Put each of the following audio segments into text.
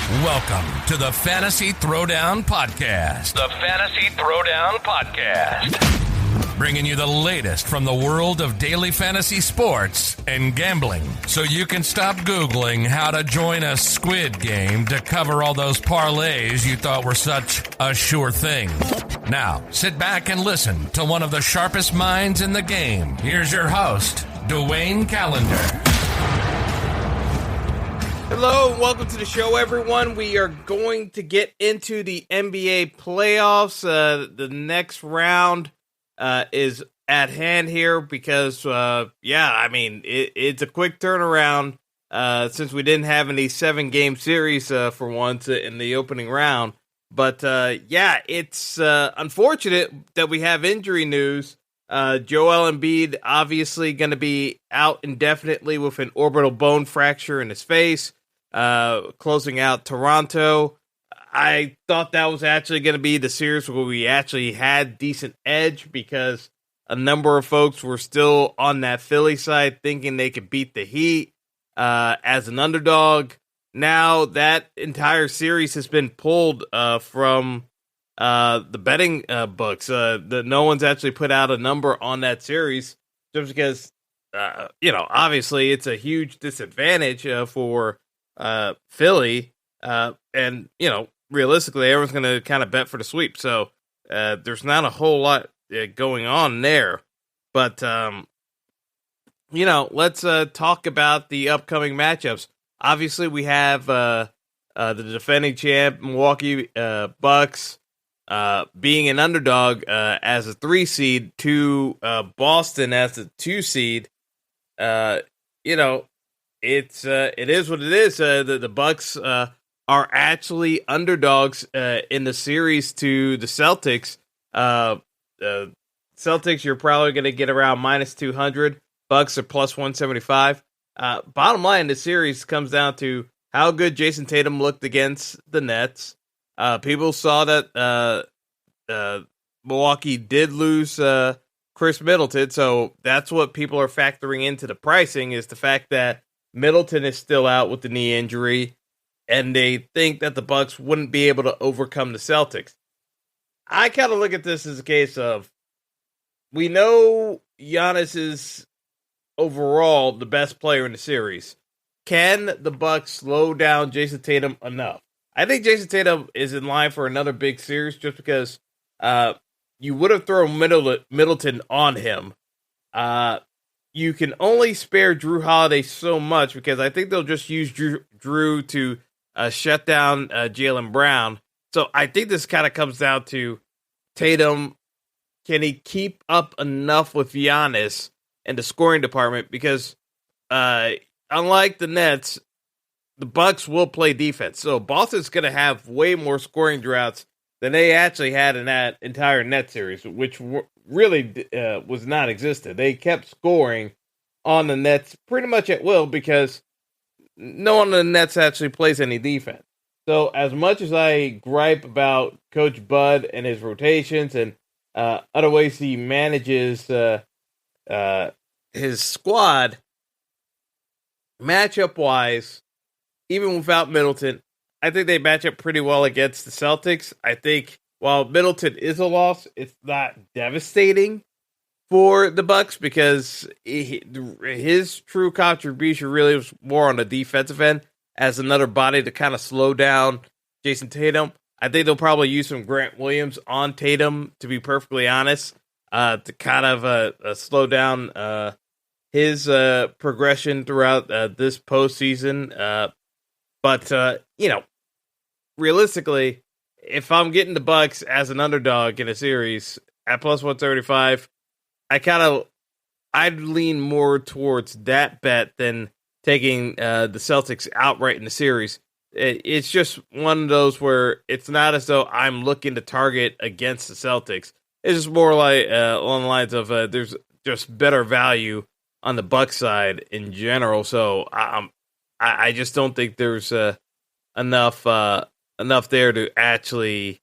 Welcome to the Fantasy Throwdown Podcast. The Fantasy Throwdown Podcast. Bringing you the latest from the world of daily fantasy sports and gambling, so you can stop Googling how to join a squid game to cover all those parlays you thought were such a sure thing. Now, sit back and listen to one of the sharpest minds in the game. Here's your host, Dwayne Callender. Hello and welcome to the show, everyone. We are going to get into the NBA playoffs. The next round is at hand here because, it's a quick turnaround since we didn't have any 7-game series for once in the opening round. But, it's unfortunate that we have injury news. Joel Embiid obviously going to be out indefinitely with an orbital bone fracture in his face. Closing out Toronto. I thought that was actually going to be the series where we actually had decent edge because a number of folks were still on that Philly side thinking they could beat the Heat as an underdog. Now that entire series has been pulled from the betting books. No one's actually put out a number on that series just because, obviously it's a huge disadvantage for Philly, and realistically, everyone's going to kind of bet for the sweep. So there's not a whole lot going on there. But let's talk about the upcoming matchups. Obviously, we have the defending champ Milwaukee Bucks being an underdog as a 3 seed to Boston as a 2 seed. It is what it is. The Bucks are actually underdogs in the series to the Celtics. Celtics, you're probably going to get around minus 200. Bucks are plus 175. Bottom line, the series comes down to how good Jason Tatum looked against the Nets. People saw that Milwaukee did lose Chris Middleton, so that's what people are factoring into the pricing, is the fact that Middleton is still out with the knee injury, and they think that the Bucks wouldn't be able to overcome the Celtics. I kind of look at this as a case of, we know Giannis is overall the best player in the series. Can the Bucks slow down Jason Tatum enough? I think Jason Tatum is in line for another big series just because you would have thrown Middleton on him. You can only spare Drew Holiday so much because I think they'll just use Drew to shut down Jaylen Brown. So I think this kind of comes down to Tatum. Can he keep up enough with Giannis in the scoring department? Because unlike the Nets, the Bucks will play defense. So Boston's going to have way more scoring droughts than they actually had in that entire Nets series, which really was not existent. They kept scoring on the Nets pretty much at will because no one on the Nets actually plays any defense. So as much as I gripe about Coach Bud and his rotations and other ways he manages his squad, matchup-wise, even without Middleton, I think they match up pretty well against the Celtics. I think while Middleton is a loss, it's not devastating for the Bucks because his true contribution really was more on the defensive end as another body to kind of slow down Jason Tatum. I think they'll probably use some Grant Williams on Tatum, to be perfectly honest, to kind of slow down his progression throughout this postseason. But realistically, if I'm getting the Bucks as an underdog in a series at plus 135, I'd lean more towards that bet than taking the Celtics outright in the series. It's just one of those where it's not as though I'm looking to target against the Celtics. It's just more like along the lines of there's just better value on the Bucks side in general. So I just don't think there's enough there to actually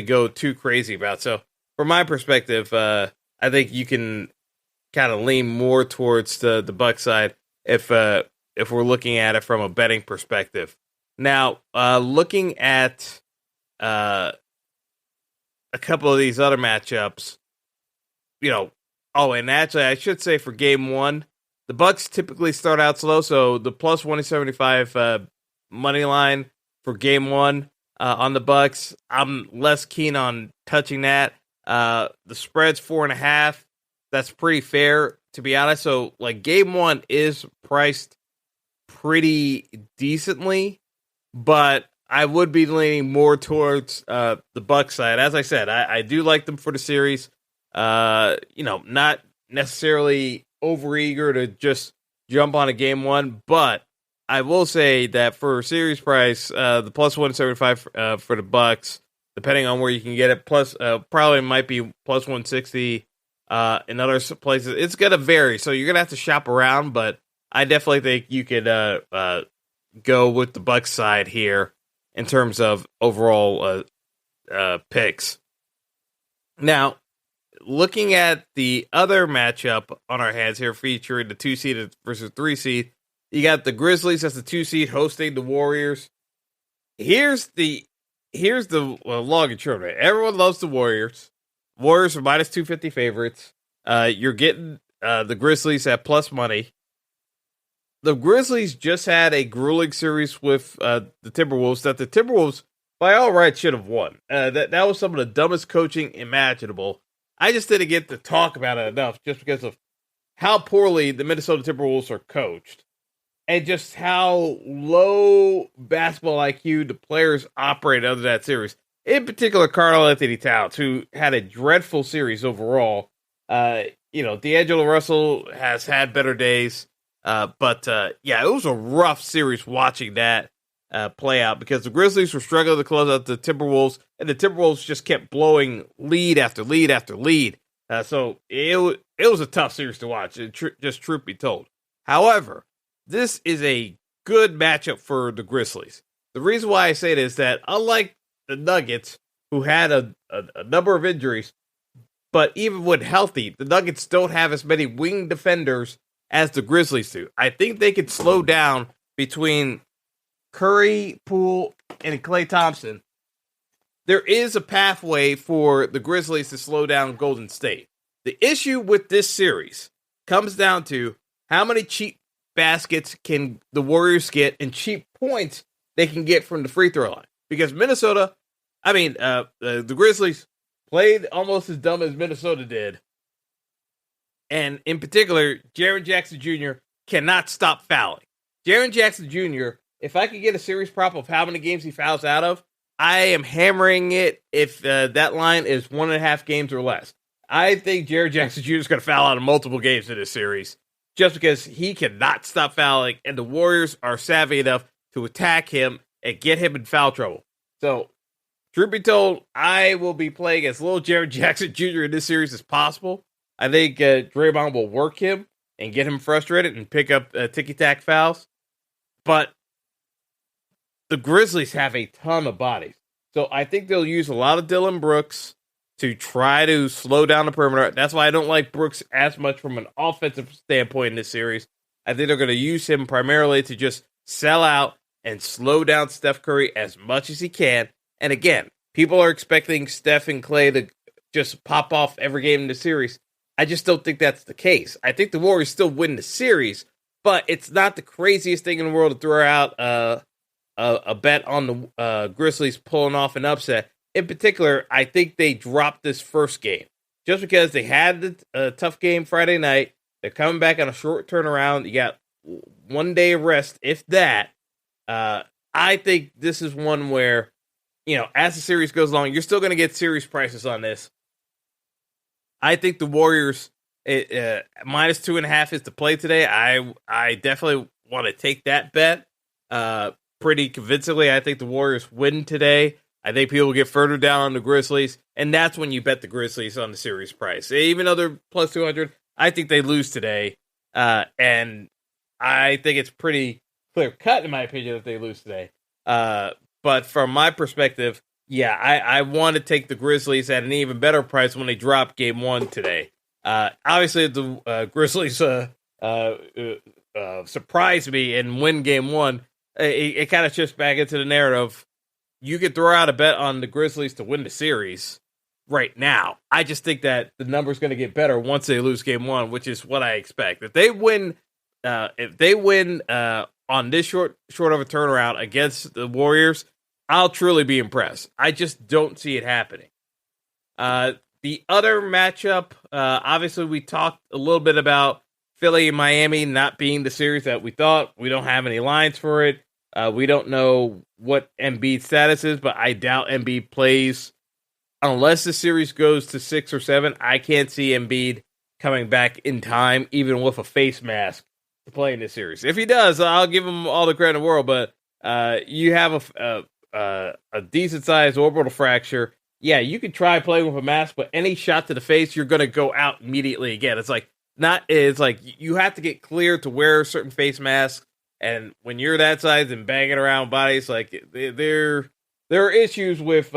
go too crazy about. So from my perspective, I think you can kind of lean more towards the Bucks side if if we're looking at it from a betting perspective. Now, looking at a couple of these other matchups, and actually I should say for game one, the Bucks typically start out slow, so the plus 175 money line for game one on the Bucks, I'm less keen on touching that. The spread's 4.5. That's pretty fair, to be honest. So, game one is priced pretty decently, but I would be leaning more towards the Bucks side. As I said, I do like them for the series. Not necessarily overeager to just jump on a game one, but I will say that for series price, the plus 175 for the Bucks, depending on where you can get it, plus probably might be plus 160 in other places. It's going to vary, so you're going to have to shop around, but I definitely think you could go with the Bucks side here in terms of overall picks. Now, looking at the other matchup on our hands here, featuring the 2 seed versus 3 seed, you got the Grizzlies as the 2 seed hosting the Warriors. Here's the long and short of it. Everyone loves the Warriors. Warriors are minus 250 favorites. You're getting the Grizzlies at plus money. The Grizzlies just had a grueling series with the Timberwolves that the Timberwolves, by all rights, should have won. That was some of the dumbest coaching imaginable. I just didn't get to talk about it enough just because of how poorly the Minnesota Timberwolves are coached and just how low basketball IQ the players operate under that series. In particular, Karl-Anthony Towns, who had a dreadful series overall. D'Angelo Russell has had better days. But it was a rough series watching that play out because the Grizzlies were struggling to close out the Timberwolves, and the Timberwolves just kept blowing lead after lead after lead. So it was a tough series to watch, just truth be told. However, this is a good matchup for the Grizzlies. The reason why I say it is that unlike the Nuggets, who had a number of injuries, but even when healthy, the Nuggets don't have as many wing defenders as the Grizzlies do. I think they could slow down between Curry, Poole, and Klay Thompson. There is a pathway for the Grizzlies to slow down Golden State. The issue with this series comes down to how many cheap baskets can the Warriors get and cheap points they can get from the free throw line. Because the Grizzlies played almost as dumb as Minnesota did. And in particular, Jaren Jackson Jr. cannot stop fouling. Jaren Jackson Jr., if I could get a series prop of how many games he fouls out of, I am hammering it if that line is 1.5 games or less. I think Jaren Jackson Jr. is going to foul out of multiple games in this series just because he cannot stop fouling, and the Warriors are savvy enough to attack him and get him in foul trouble. So, truth be told, I will be playing as little Jaren Jackson Jr. in this series as possible. I think Draymond will work him and get him frustrated and pick up ticky-tack fouls. But the Grizzlies have a ton of bodies. So I think they'll use a lot of Dillon Brooks to try to slow down the perimeter. That's why I don't like Brooks as much from an offensive standpoint in this series. I think they're going to use him primarily to just sell out and slow down Steph Curry as much as he can. And again, people are expecting Steph and Klay to just pop off every game in the series. I just don't think that's the case. I think the Warriors still win the series, but it's not the craziest thing in the world to throw out a bet on the Grizzlies pulling off an upset. In particular, I think they dropped this first game just because they had a tough game Friday night. They're coming back on a short turnaround. You got 1 day of rest, if that. I think this is one where, as the series goes along, you're still going to get series prices on this. I think the Warriors minus 2.5 is the play today. I definitely want to take that bet pretty convincingly. I think the Warriors win today. I think people get further down on the Grizzlies, and that's when you bet the Grizzlies on the series price. Even though they're plus 200, I think they lose today, and I think it's pretty clear cut in my opinion if they lose today. But from my perspective, I want to take the Grizzlies at an even better price when they drop game one today. Obviously, the Grizzlies surprise me and win game one, it kind of shifts back into the narrative. You could throw out a bet on the Grizzlies to win the series right now. I just think that the number's going to get better once they lose game one, which is what I expect. If they win on this short of a turnaround against the Warriors, I'll truly be impressed. I just don't see it happening. The other matchup, obviously we talked a little bit about Philly and Miami not being the series that we thought. We don't have any lines for it. We don't know what Embiid's status is, but I doubt Embiid plays unless the series goes to 6 or 7. I can't see Embiid coming back in time, even with a face mask, to play in this series. If he does, I'll give him all the credit in the world, but you have a decent-sized orbital fracture. Yeah, you could try playing with a mask, but any shot to the face, you're going to go out immediately again. It's like you have to get clear to wear certain face masks, and when you're that size and banging around bodies, like there are issues with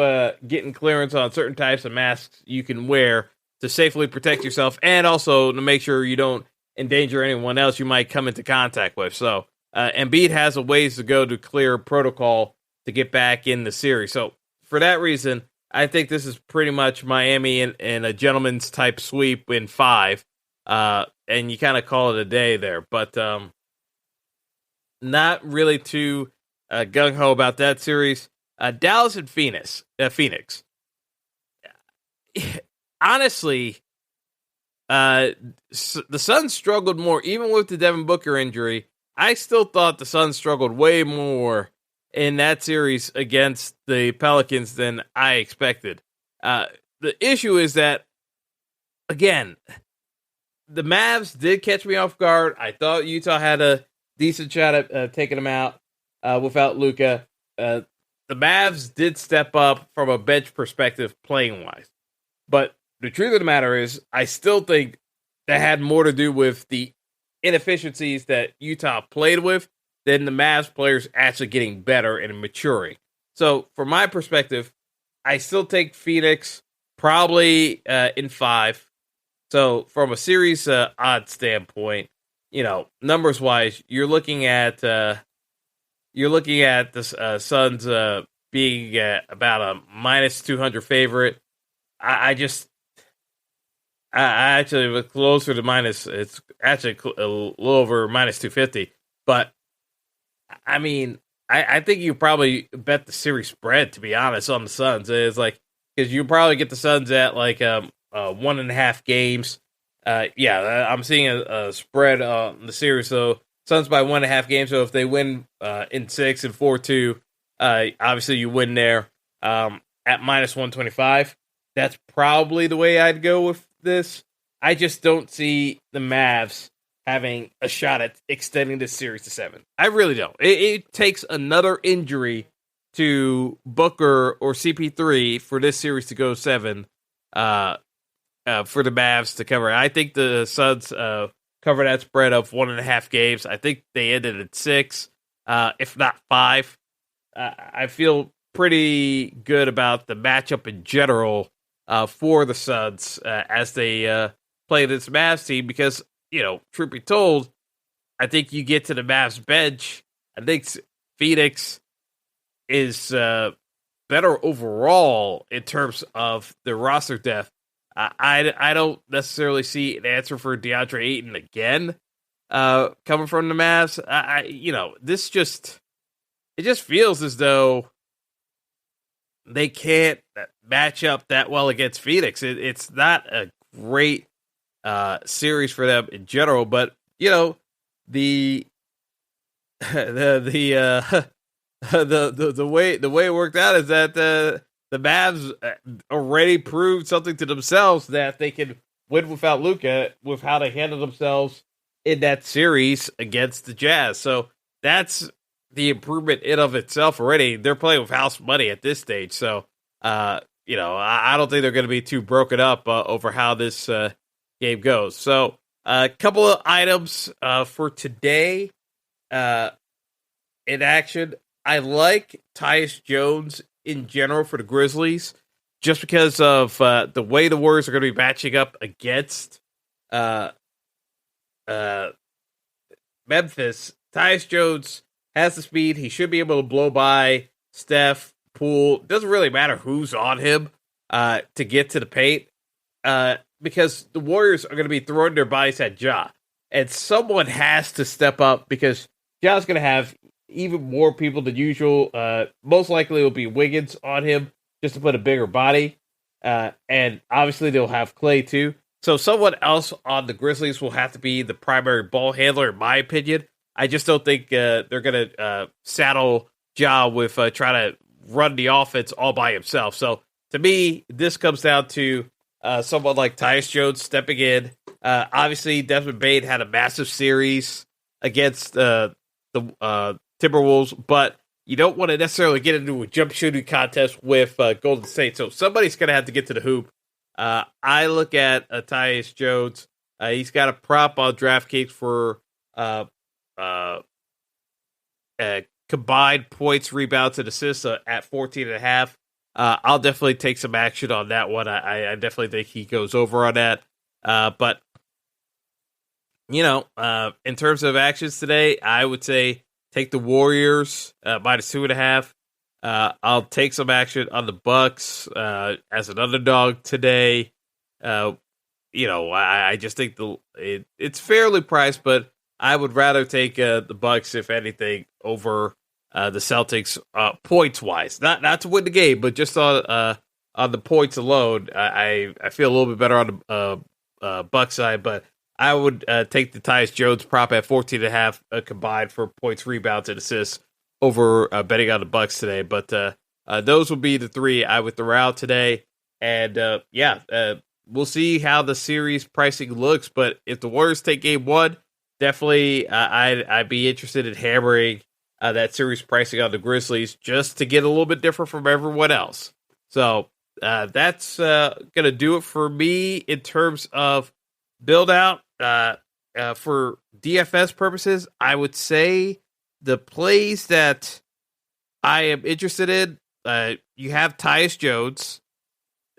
getting clearance on certain types of masks you can wear to safely protect yourself, and also to make sure you don't endanger anyone else you might come into contact with. So Embiid has a ways to go to clear protocol to get back in the series. So for that reason, I think this is pretty much Miami in a gentleman's type sweep in 5, and you kind of call it a day there. But not really too gung-ho about that series. Dallas and Phoenix. Honestly, the Suns struggled more, even with the Devin Booker injury. I still thought the Suns struggled way more in that series against the Pelicans than I expected. The issue is that, again, the Mavs did catch me off guard. I thought Utah had a decent shot at taking them out without Luka. The Mavs did step up from a bench perspective playing-wise. But the truth of the matter is, I still think that had more to do with the inefficiencies that Utah played with than the Mavs players actually getting better and maturing. So, from my perspective, I still take Phoenix probably in 5. So, from a series odds standpoint, numbers wise, you're looking at the Suns being about a minus 200 favorite. I actually was closer to minus. It's actually a little over minus 250, but I mean, I think you probably bet the series spread, to be honest, on the Suns. It's like, because you probably get the Suns at like 1.5 games. I'm seeing a spread on the series. So Suns by 1.5 games. So if they win in 6 and 4-2, obviously you win there at minus 125. That's probably the way I'd go with this. I just don't see the Mavs having a shot at extending this series to 7. I really don't. It takes another injury to Booker or CP3 for this series to go 7 for the Mavs to cover. I think the Suns cover that spread of 1.5 games. I think they ended at 6, if not 5. I feel pretty good about the matchup in general for the Suns as they play this Mavs team because, truth be told, I think you get to the Mavs bench. I think Phoenix is better overall in terms of the roster depth. I don't necessarily see an answer for DeAndre Ayton again coming from the Mavs. It just feels as though they can't match up that well against Phoenix. It's not a great series for them in general, but the way it worked out is that the Mavs already proved something to themselves that they can win without Luka with how they handle themselves in that series against the Jazz. So that's the improvement in of itself already. They're playing with house money at this stage. So, I don't think they're going to be too broken up over how this game goes. So, a couple of items for today in action. I like Tyus Jones in general for the Grizzlies, just because of the way the Warriors are going to be matching up against the Memphis, Tyus Jones has the speed. He should be able to blow by Steph, Poole. Doesn't really matter who's on him to get to the paint because the Warriors are going to be throwing their bodies at Ja. And someone has to step up because Ja's going to have even more people than usual. Most likely it will be Wiggins on him just to put a bigger body. And obviously they'll have Clay too. So someone else on the Grizzlies will have to be the primary ball handler, in my opinion. I just don't think they're going to saddle Ja with trying to run the offense all by himself. So to me, this comes down to someone like Tyus Jones stepping in. Obviously, Desmond Bane had a massive series against the Timberwolves, but you don't want to necessarily get into a jump shooting contest with Golden State. So somebody's going to have to get to the hoop. I look at Tyus Jones. He's got a prop on DraftKings for combined points, rebounds, and assists at 14.5. I'll definitely take some action on that one. I definitely think he goes over on that. But, in terms of actions today, I would say take the Warriors minus 2.5. I'll take some action on the Bucks as an underdog today. I just think it's fairly priced, but I would rather take the Bucks, if anything, over the Celtics points wise. Not to win the game, but just on the points alone, I feel a little bit better on the Bucks side. But I would take the Tyus Jones prop at 14.5 combined for points, rebounds, and assists over betting on the Bucks today. But those will be the three I would throw out today. And we'll see how the series pricing looks. But if the Warriors take game one, definitely I'd be interested in hammering that series pricing on the Grizzlies just to get a little bit different from everyone else. So that's going to do it for me in terms of build out. For DFS purposes, I would say the plays that I am interested in, you have Tyus Jones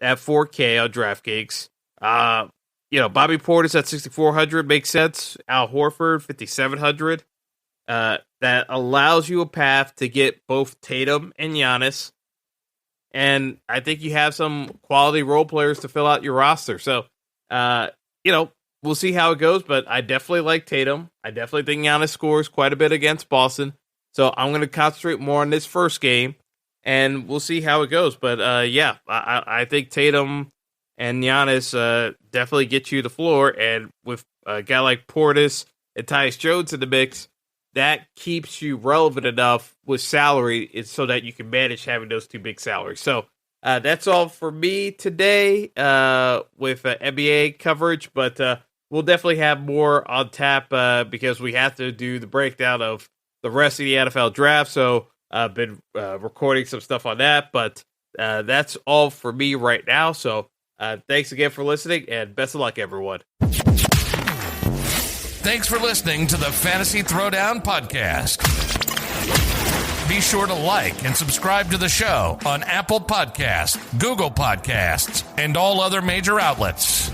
at 4K on DraftKings. Bobby Portis at 6,400 makes sense. Al Horford, 5,700. That allows you a path to get both Tatum and Giannis. And I think you have some quality role players to fill out your roster. So, we'll see how it goes, but I definitely like Tatum. I definitely think Giannis scores quite a bit against Boston. So I'm going to concentrate more on this first game, and we'll see how it goes. But, I think Tatum and Giannis definitely get you the floor, and with a guy like Portis and Tyus Jones in the mix, that keeps you relevant enough with salary so that you can manage having those two big salaries. So that's all for me today with NBA coverage, but we'll definitely have more on tap because we have to do the breakdown of the rest of the NFL draft. So I've been recording some stuff on that, but that's all for me right now. So thanks again for listening, and best of luck, everyone. Thanks for listening to the Fantasy Throwdown Podcast. Be sure to like and subscribe to the show on Apple Podcasts, Google Podcasts, and all other major outlets.